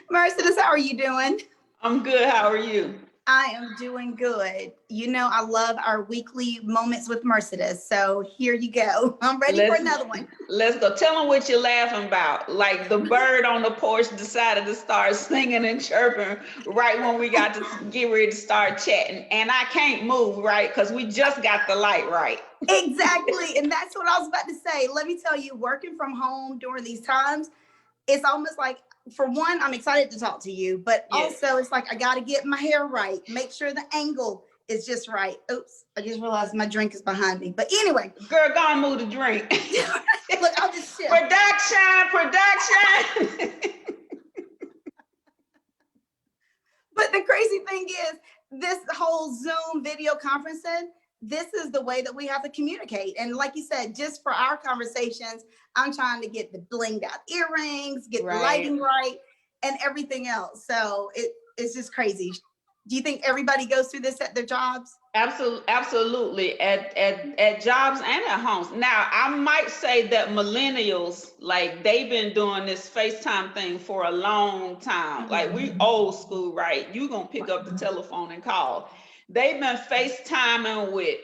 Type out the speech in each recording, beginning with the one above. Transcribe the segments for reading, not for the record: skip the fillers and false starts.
Mercedes, how are you doing? I'm good. How are you? I am doing good. You know, I love our weekly moments with Mercedes. So here you go. I'm ready for Let's another one. let's go. Tell them what you're laughing about. Like the bird on the porch decided to start singing and chirping right when we got to get ready to start chatting, and I can't move right because we just got the light right. Exactly. And that's what I was about to say. Let me tell you, working from home during these times, it's almost like, for one, I'm excited to talk to you, but Yes, also it's like I got to get my hair right, make sure the angle is just right. Oops, I just realized my drink is behind me. But anyway, girl, go and move the drink. look, I'll just shift. Production. But the crazy thing is, this whole Zoom video conferencing, this is the way that we have to communicate. And like you said, just for our conversations, I'm trying to get the blinged out earrings, get the Right. lighting right, and everything else. So it's just crazy. Do you think everybody goes through this at their jobs? Absolutely. At jobs and at homes. Now, I might say that millennials, like they've been doing this FaceTime thing for a long time. Like we old school, right? You gonna pick up the telephone and call. They've been FaceTiming with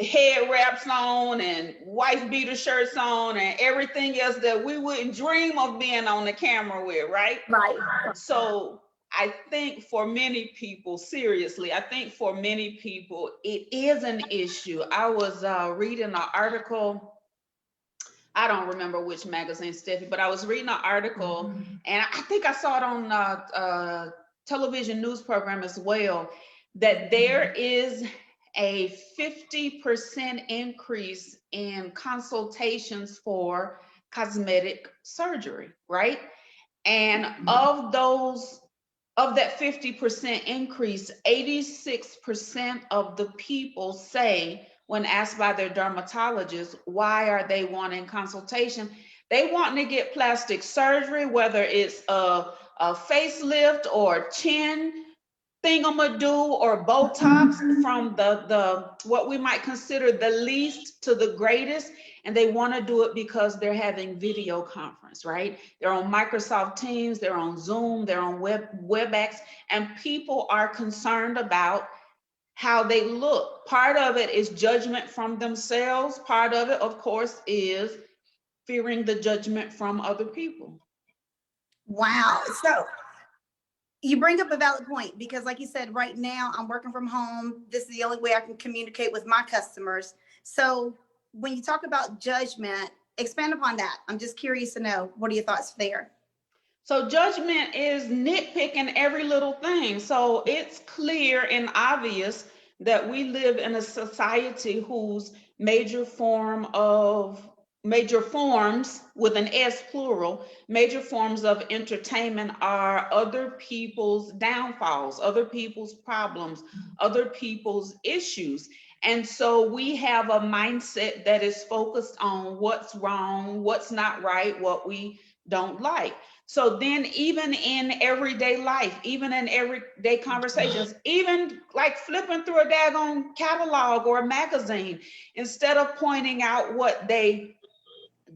head wraps on and wife beater shirts on and everything else that we wouldn't dream of being on the camera with, right? Right. So I think for many people, seriously, I think for many people, it is an issue. I was reading an article. I don't remember which magazine, Steffi, but I was reading an article, and I think I saw it on television news program as well, that there is a 50% increase in consultations for cosmetic surgery, right? And of that 50% increase, 86% of the people say, when asked by their dermatologist, why are they wanting consultation? They want to get plastic surgery, whether it's a facelift or chin thingamadoo or Botox, from the what we might consider the least to the greatest, and they want to do it because they're having video conference, right? They're on Microsoft Teams, they're on Zoom, they're on WebEx, and people are concerned about how they look. Part of it is judgment from themselves. Part of it, of course, is fearing the judgment from other people. Wow. So you bring up a valid point because, like you said, right now I'm working from home. This is the only way I can communicate with my customers. So when you talk about judgment, expand upon that. I'm just curious to know, what are your thoughts there? So judgment is nitpicking every little thing. So it's clear and obvious that we live in a society whose major forms with an S plural, major forms of entertainment are other people's downfalls, other people's problems, other people's issues. And so we have a mindset that is focused on what's wrong, what's not right, what we don't like. So then, even in everyday life, even in everyday conversations, even like flipping through a daggone catalog or a magazine, instead of pointing out what they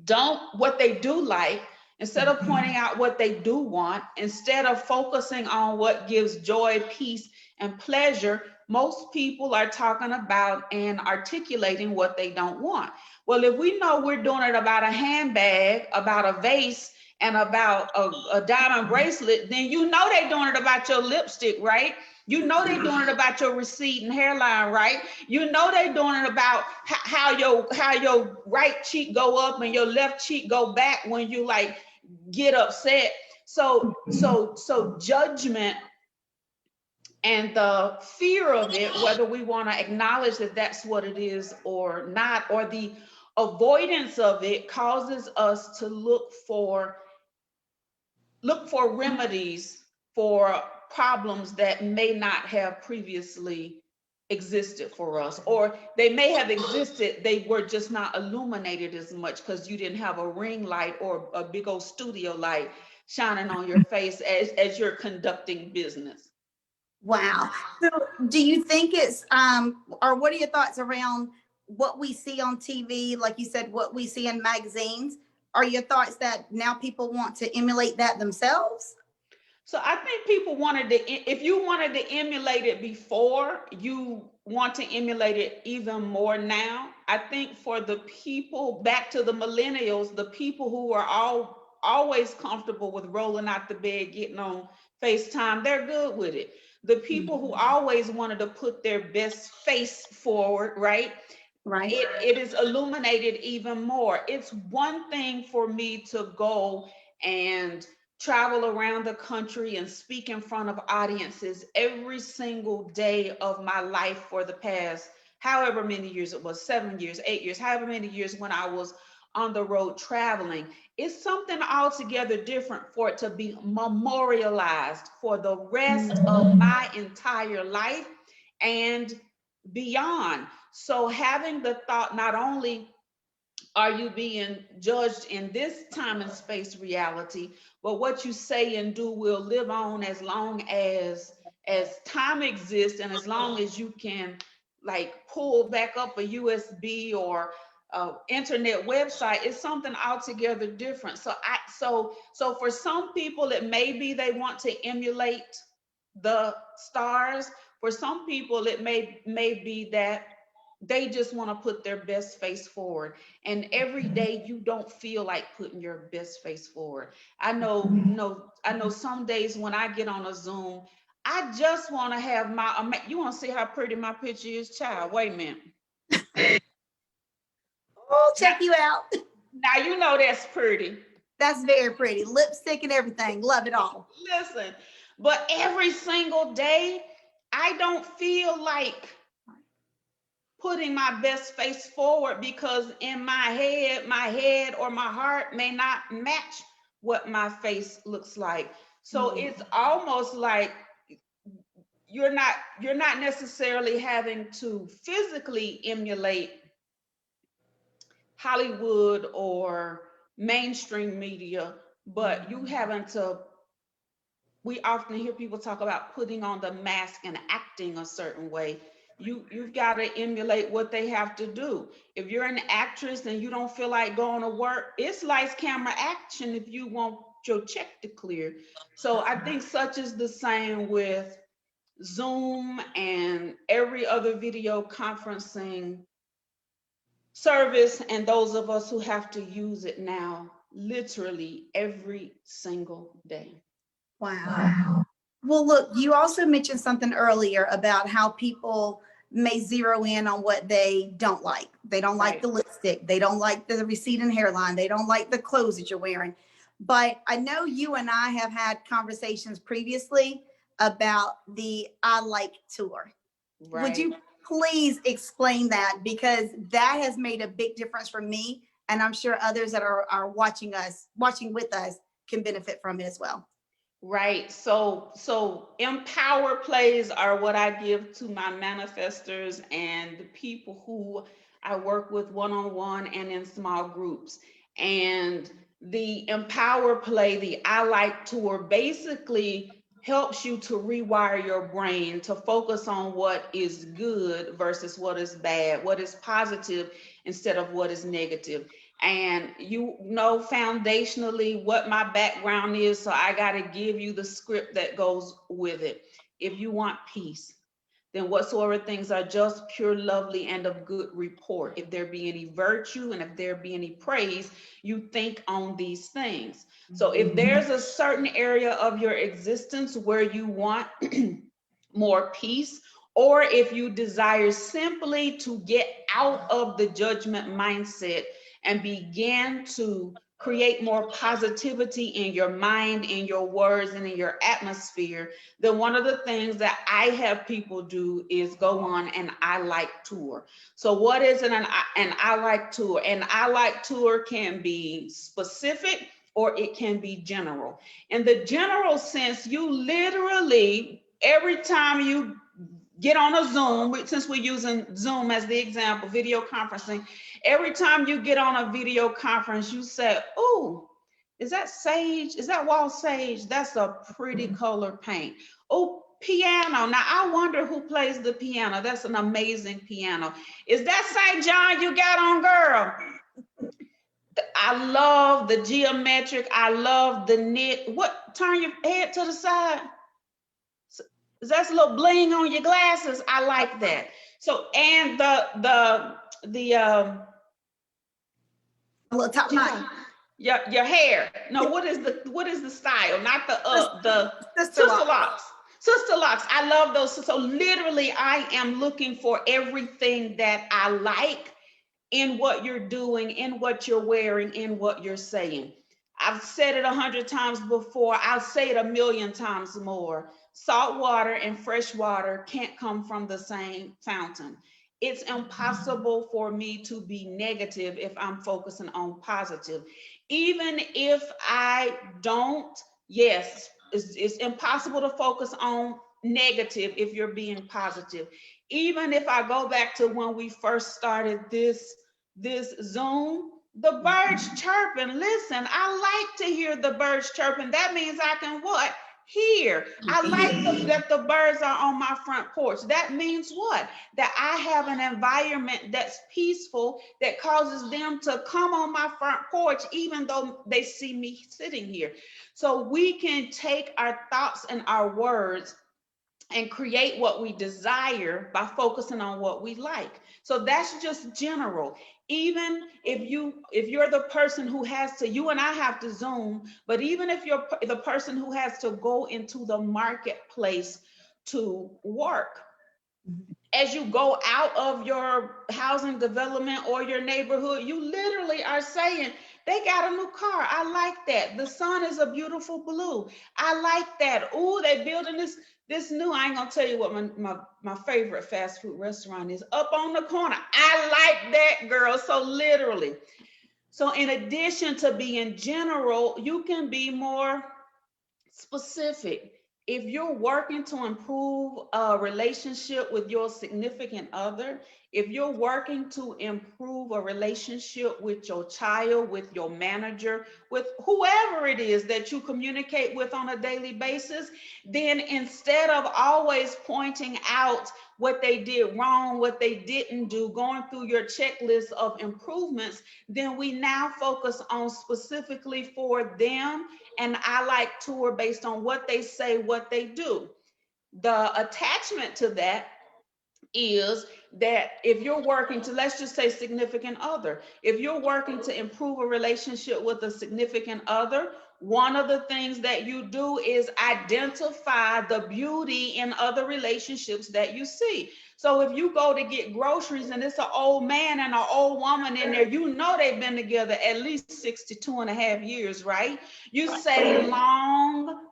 do like, instead of pointing out what they do want, instead of focusing on what gives joy, peace, and pleasure, most people are talking about and articulating what they don't want. Well, if we know we're doing it about a handbag, about a vase, and about a diamond bracelet, then you know they're doing it about your lipstick, right? You know they're doing it about your receding hairline, right? You know they're doing it about how your right cheek go up and your left cheek go back when you like get upset. So judgment and the fear of it, whether we want to acknowledge that that's what it is or not, or the avoidance of it, causes us to look for remedies for problems that may not have previously existed for us, or they may have existed, they were just not illuminated as much because you didn't have a ring light or a big old studio light shining on your face as you're conducting business. Wow. So do you think it's or what are your thoughts around what we see on TV, like you said, what we see in magazines? Are your thoughts that now people want to emulate that themselves? So I think people wanted to, if you wanted to emulate it before, you want to emulate it even more now. I think for the people, back to the millennials, the people who are always comfortable with rolling out the bed, getting on FaceTime, they're good with it. The people who always wanted to put their best face forward, right? Right. It is illuminated even more. It's one thing for me to go and travel around the country and speak in front of audiences every single day of my life for the past however many years it was, 7 years, 8 years, however many years when I was on the road traveling. It's something altogether different for it to be memorialized for the rest of my entire life and beyond. So having the thought, not only are you being judged in this time and space reality, but what you say and do will live on as long as time exists, and as long as you can like pull back up a USB or internet website. It's something altogether different. So for some people it may be they want to emulate the stars. For some people it may be that they just want to put their best face forward, and every day you don't feel like putting your best face forward. I know some days when I get on a Zoom, I just want to have you want to see how pretty my picture is, child? Wait a minute. Oh, check you out. Now you know that's pretty. That's very pretty. Lipstick and everything. Love it all. Listen, but every single day I don't feel like putting my best face forward, because in my head or my heart may not match what my face looks like. So it's almost like you're not necessarily having to physically emulate Hollywood or mainstream media, but you having to, we often hear people talk about putting on the mask and acting a certain way. You've got to emulate what they have to do. If you're an actress and you don't feel like going to work, it's lights, camera, action if you want your check to clear. So I think such is the same with Zoom and every other video conferencing service, and those of us who have to use it now literally every single day. Wow. Well, look, you also mentioned something earlier about how people may zero in on what they don't like. They don't like the lipstick. They don't like the receding hairline. They don't like the clothes that you're wearing. But I know you and I have had conversations previously about the I Like tour. Right. Would you please explain that? Because that has made a big difference for me. And I'm sure others that are watching with us can benefit from it as well. Right. So empower plays are what I give to my manifestors and the people who I work with one-on-one and in small groups. And the empower play, the I Like tour, basically helps you to rewire your brain to focus on what is good versus what is bad, what is positive instead of what is negative. And you know foundationally what my background is, so I got to give you the script that goes with it. If you want peace, then whatsoever things are just, pure, lovely, and of good report, if there be any virtue and if there be any praise, you think on these things. So if there's a certain area of your existence where you want more peace, or if you desire simply to get out of the judgment mindset and begin to create more positivity in your mind, in your words, and in your atmosphere, then one of the things that I have people do is go on an I Like tour. So what is an I Like tour? An I Like tour can be specific or it can be general. In the general sense, you literally, every time you get on a Zoom, since we're using Zoom as the example, video conferencing, every time you get on a video conference, you say, oh, is that sage? Is that wall sage? That's a pretty color paint. Oh, piano. Now, I wonder who plays the piano. That's an amazing piano. Is that St. John you got on, girl? I love the geometric. I love the knit. What? Turn your head to the side. That's a little bling on your glasses. I like that. So, and the A little top knot. your hair. No, what is the style? Not the Sister sister lock. locks. Sister locks. I love those. So literally, I am looking for everything that I like in what you're doing, in what you're wearing, in what you're saying. I've said it 100 times before. I'll say it 1,000,000 times more. Salt water and fresh water can't come from the same fountain. It's impossible for me to be negative if I'm focusing on positive. Even if I don't, yes, it's impossible to focus on negative if you're being positive. Even if I go back to when we first started this Zoom, the birds chirping. Listen, I like to hear the birds chirping. That means I can what? Hear. I like that the birds are on my front porch. That means what? That I have an environment that's peaceful, that causes them to come on my front porch, even though they see me sitting here. So we can take our thoughts and our words and create what we desire by focusing on what we like. So that's just general. Even if you're the person who has to, you and I have to Zoom, but even if you're the person who has to go into the marketplace to work, as you go out of your housing development or your neighborhood, you literally are saying, they got a new car. I like that. The sun is a beautiful blue. I like that. Ooh, they building this new, I ain't gonna tell you what my favorite fast food restaurant is, up on the corner. I like that, girl. So literally. So in addition to being general, you can be more specific. If you're working to improve a relationship with your significant other, if you're working to improve a relationship with your child, with your manager, with whoever it is that you communicate with on a daily basis, then instead of always pointing out what they did wrong, what they didn't do, going through your checklist of improvements, then we now focus on specifically for them. And I like tour based on what they say, what they do. The attachment to that is that if you're working to, let's just say significant other, if you're working to improve a relationship with a significant other, one of the things that you do is identify the beauty in other relationships that you see. So if you go to get groceries and it's an old man and an old woman in there, you know they've been together at least 62.5 years, right? You say long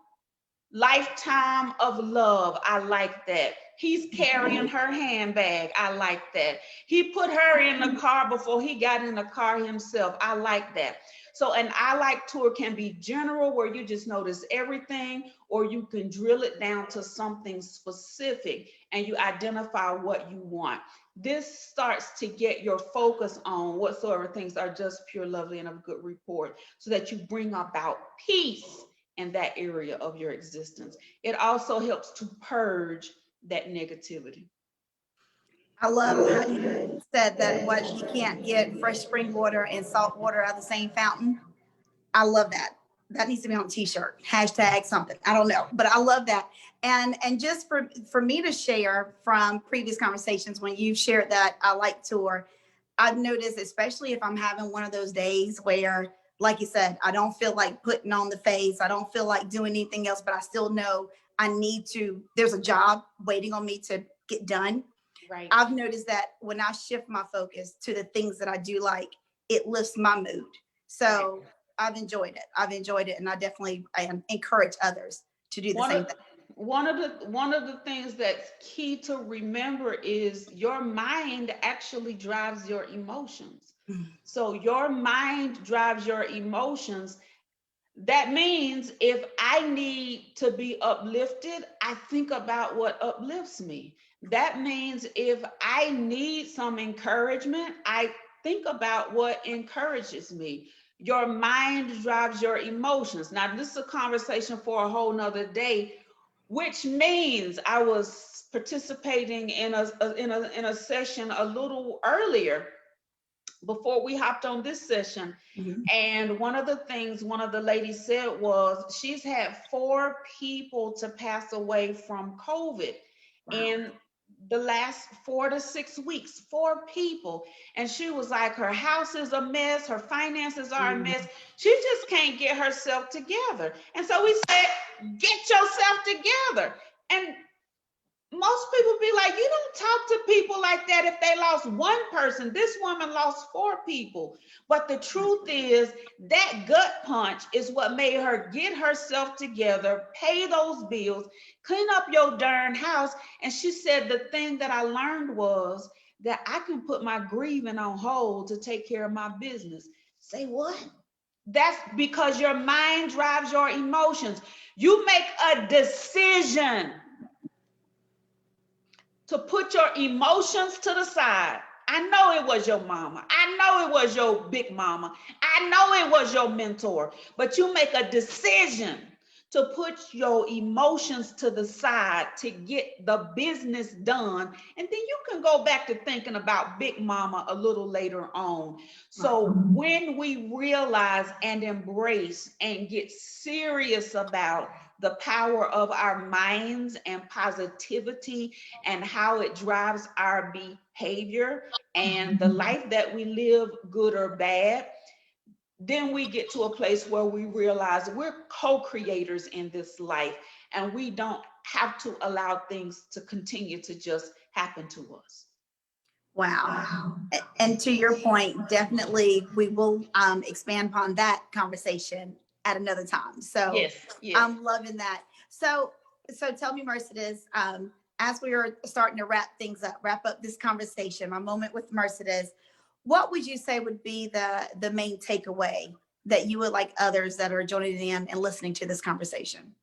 lifetime of love. I like that. He's carrying her handbag. I like that. He put her in the car before he got in the car himself. I like that. So an I like tour can be general, where you just notice everything, or you can drill it down to something specific and you identify what you want. This starts to get your focus on whatsoever things are just pure, lovely, and of good report, so that you bring about peace in that area of your existence. It also helps to purge that negativity. I love how you said that what you can't get fresh spring water and salt water out of the same fountain. I love that. That needs to be on a t-shirt. Hashtag something. I don't know, but I love that. And just for me to share from previous conversations when you've shared that I like tour, I've noticed, especially if I'm having one of those days where, like you said, I don't feel like putting on the face, I don't feel like doing anything else, but I still know I need to, there's a job waiting on me to get done. Right. I've noticed that when I shift my focus to the things that I do like, it lifts my mood. So Right. I've enjoyed it. I've enjoyed it. And I encourage others to do the same thing. One of the things that's key to remember is your mind actually drives your emotions. So your mind drives your emotions. That means if I need to be uplifted, I think about what uplifts me. That means if I need some encouragement, I think about what encourages me. Your mind drives your emotions. Now, this is a conversation for a whole nother day, which means I was participating in a session a little earlier, before we hopped on this session. Mhm. And one of the things one of the ladies said was she's had 4 people to pass away from COVID in the last 4 to 6 weeks. 4 people. And she was like, her house is a mess, her finances are a mess. She just can't get herself together. And so we said, get yourself together. And most people be like, you don't talk to people like that if they lost 1 person. This woman lost 4 people. But the truth is that gut punch is what made her get herself together, pay those bills, clean up your darn house. And she said, the thing that I learned was that I can put my grieving on hold to take care of my business. Say what? That's because your mind drives your emotions. You make a decision to put your emotions to the side. I know it was your mama. I know it was your big mama. I know it was your mentor, but you make a decision to put your emotions to the side to get the business done. And then you can go back to thinking about big mama a little later on. So when we realize and embrace and get serious about the power of our minds and positivity and how it drives our behavior and the life that we live, good or bad, then we get to a place where we realize we're co-creators in this life and we don't have to allow things to continue to just happen to us. Wow. And to your point, definitely we will expand upon that conversation at another time. So Yes, yes. I'm loving that. So tell me, Mercedes, as we are starting to wrap up this conversation, my moment with Mercedes, what would you say would be the main takeaway that you would like others that are joining in and listening to this conversation?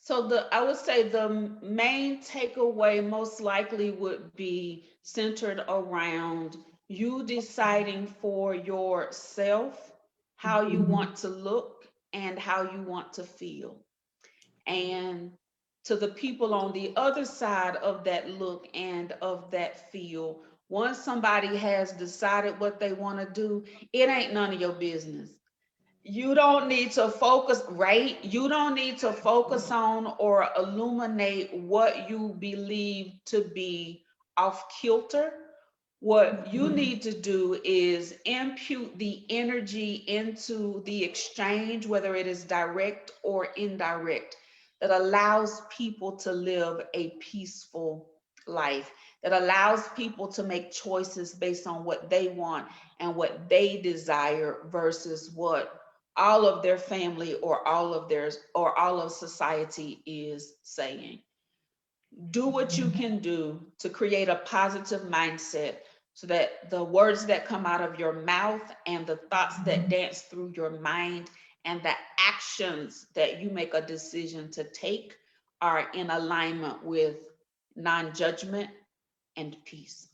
So I would say the main takeaway most likely would be centered around you deciding for yourself how you want to look and how you want to feel. And to the people on the other side of that look and of that feel, once somebody has decided what they want to do, it ain't none of your business. You don't need to focus, right? You don't need to focus on or illuminate what you believe to be off kilter. What you need to do is impute the energy into the exchange, whether it is direct or indirect, that allows people to live a peaceful life, that allows people to make choices based on what they want and what they desire versus what all of their family or all of society is saying. Do what you can do to create a positive mindset so that the words that come out of your mouth and the thoughts that dance through your mind and the actions that you make a decision to take are in alignment with non-judgment and peace.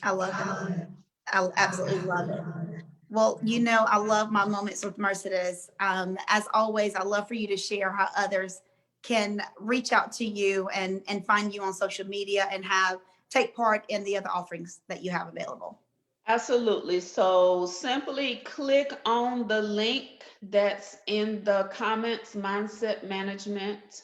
I love it. I absolutely love it. Well, I love my moments with Mercedes. As always, I love for you to share how others can reach out to you and find you on social media and take part in the other offerings that you have available. Absolutely. So simply click on the link that's in the comments, Mindset Management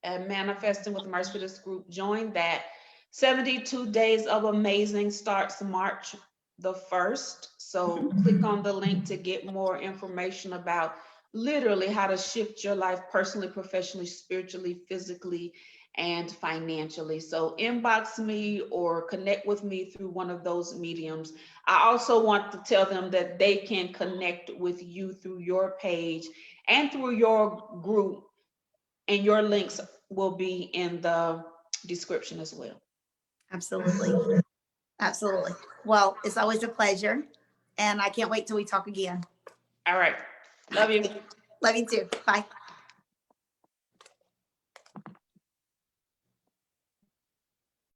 and Manifesting with Mercedes group. Join that. 72 Days of Amazing starts March the 1st. So click on the link to get more information about literally how to shift your life personally, professionally, spiritually, physically, and financially. So inbox me or connect with me through one of those mediums. I also want to tell them that they can connect with you through your page and through your group, and your links will be in the description as well. Absolutely. Absolutely. Well, it's always a pleasure. And I can't wait till we talk again. All right. Love you. Love you too. Bye.